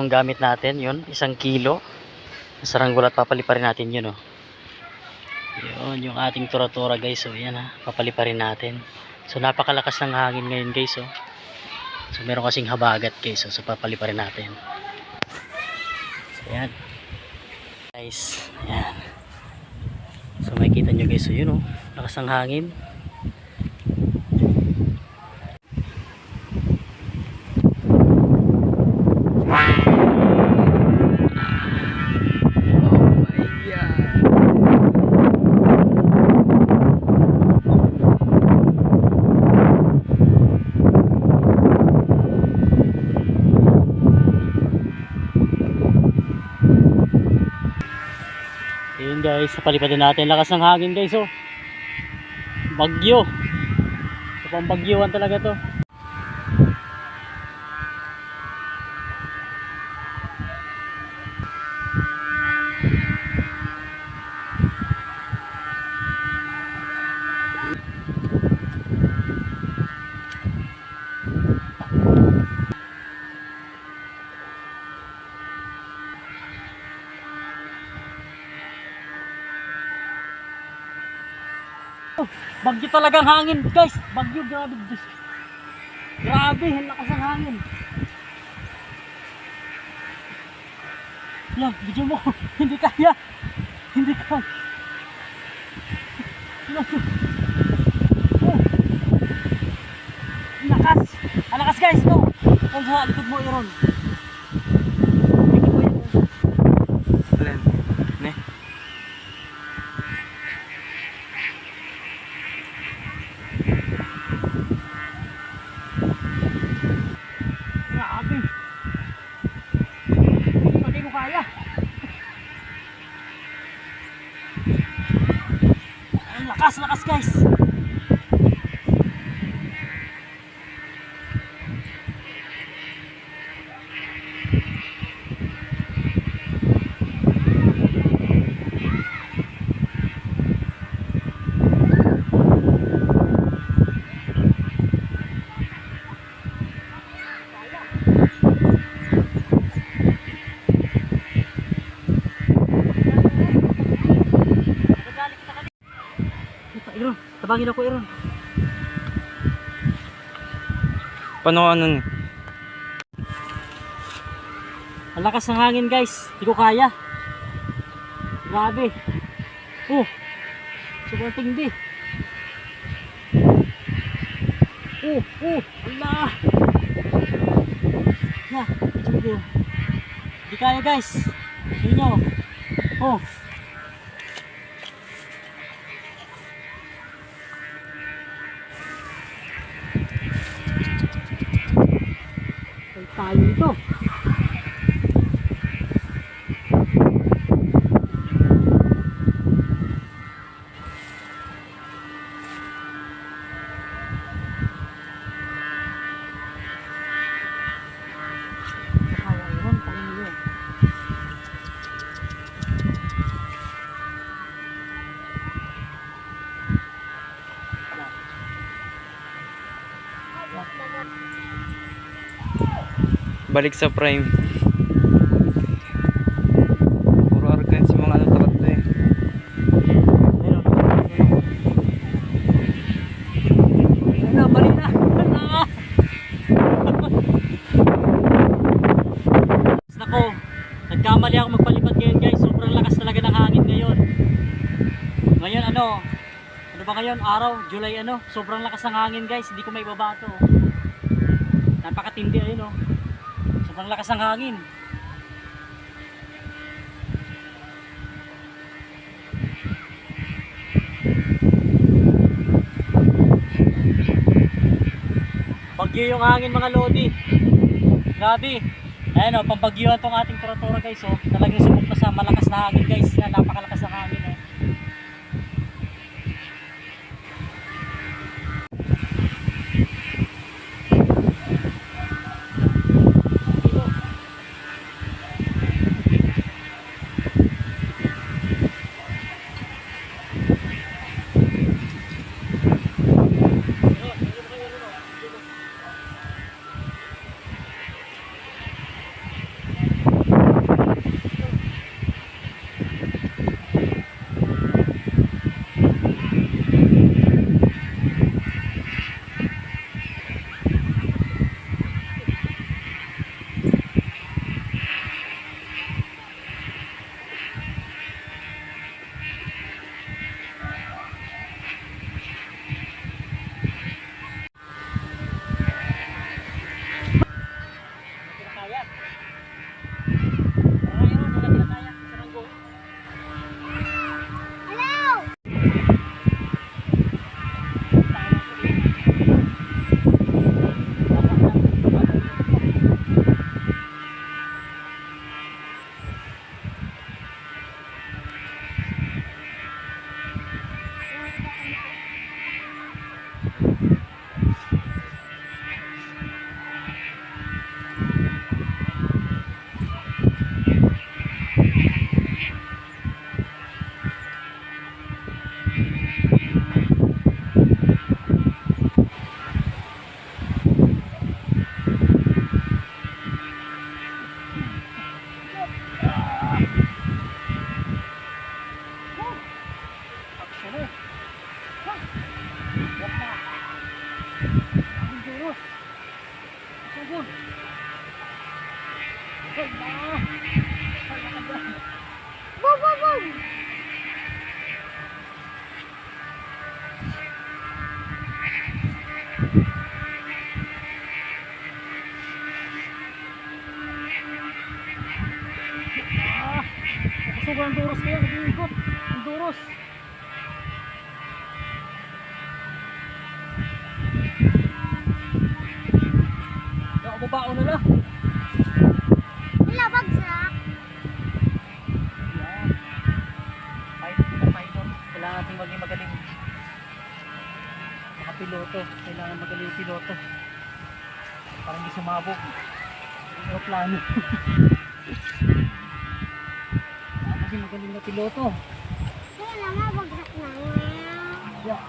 Ang gamit natin, yun, 1 kilo. Saranggola at papaliparin natin yun, oh. Yun, yung ating tura-tura guys, oh. Yan, ha. Papaliparin natin. So, napakalakas ng hangin ngayon guys, oh. So, meron kasing habagat guys, oh. So, papaliparin natin. So, yan. Guys, yan. So, makikita nyo guys, oh. Yun, oh. Lakas ng hangin. Ayun guys, napalipad din natin. Lakas ng hangin guys, oh. Bagyo. So, pambagyuhan talaga to. Bagyo talagang hangin guys. Bagyo, grabe. Grabe, ang lakas ng hangin. Yan, video mo. Hindi kaya. Hindi kaya. Oh. Lakas. Ang lakas guys, no. Kung sa likod mo, Iron. Likod mo yun. Alin? Ne? Grabe. Hindi ko kaya. Ang lakas guys. Iron, tabangin ako Iron. Paano ano ni? Ang lakas ng hangin guys, hindi ko kaya. Grabe. Oh, sobrang tindi. Allah. Na, video. Hindi kaya guys. Hindi nyo. Oh. Tayo ito. Balik sa prime. Puro argan si mga ano takat eh. Ano, balik na. Nako, nagkamali ako magpalipad ngayon guys. Sobrang lakas talaga ng hangin ngayon. Ngayon ano ba ngayon? Araw, July ano? Sobrang lakas ng hangin guys. Hindi ko may baba to. Napakatindi ayun oh. Sobrang lakas ng hangin. Bagyo yung hangin mga lodi. Grabe. Ayan o, pambagyuhan tong ating tura-tura guys oh. Talagang subok na sa malakas na hangin guys. Yan, napakalakas ng hangin oh. Boom, boom, boom. Sobrang duros kaya, nag-iikot. Ang duros. Nakababao na lang. Nilabagsak. Yan. Python. Kailangan natin maging magaling. Mga piloto. Kailangan magaling yung piloto. Para hindi sumabog. Yung aeroplano. Maging magaling na piloto. Kaya naman, bagsak na. Yeah.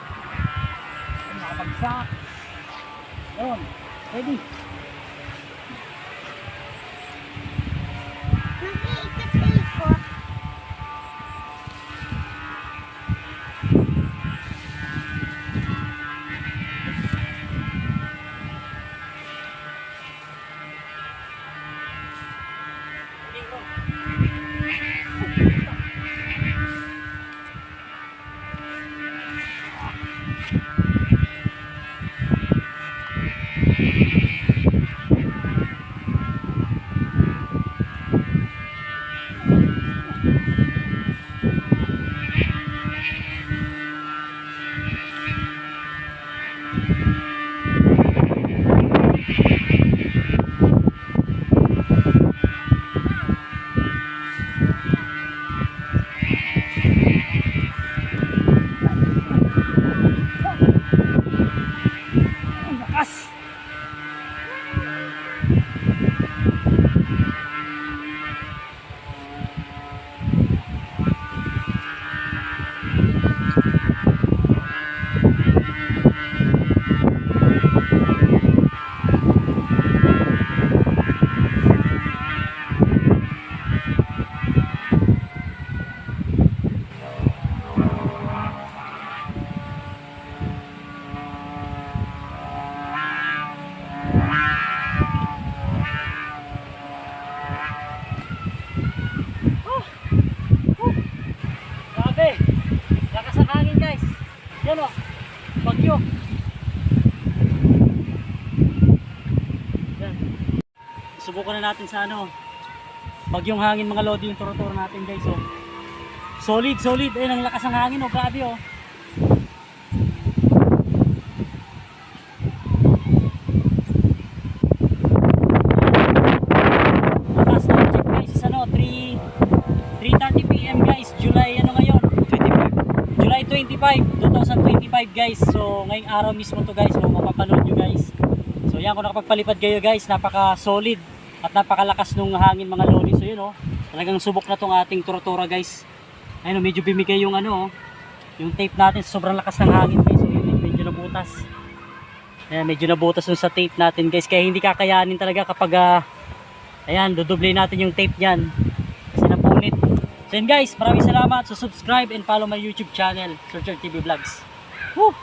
Ay, nakabagsak. Yun. Ready. Nag-iikot-ikot. Ang lakas. Grabe. Lakas ang hangin, guys. Yan o. Bagyo. Yan. Subukan na natin sa ano. Bagyong hangin mga lodi yung turo-turo natin, guys. Oh. Solid, solid. Ayun ang lakas ng hangin. Oh. Grabe oh. Last time check guys is ano 3:30 PM guys. July ano ngayon? 25. July 25, 2025 guys. So ngayong araw mismo to guys, so mapapanood nyo guys. So yan, kung nakapagpalipad kayo guys, napaka solid at napakalakas nung hangin mga lodi. So yun oh, talagang subok na tong ating turotora guys. Ayun oh, medyo bimigay yung ano oh, yung tape natin sa sobrang lakas ng hangin guys. So yun, medyo nabutas. Ayan, medyo nabutas dun sa tape natin guys, kaya hindi kakayanin talaga kapag ayan, dudoble natin yung tape niyan kasi napunit. So yun guys, maraming salamat. So subscribe and follow my YouTube channel, Searcher TV Vlogs. Woo!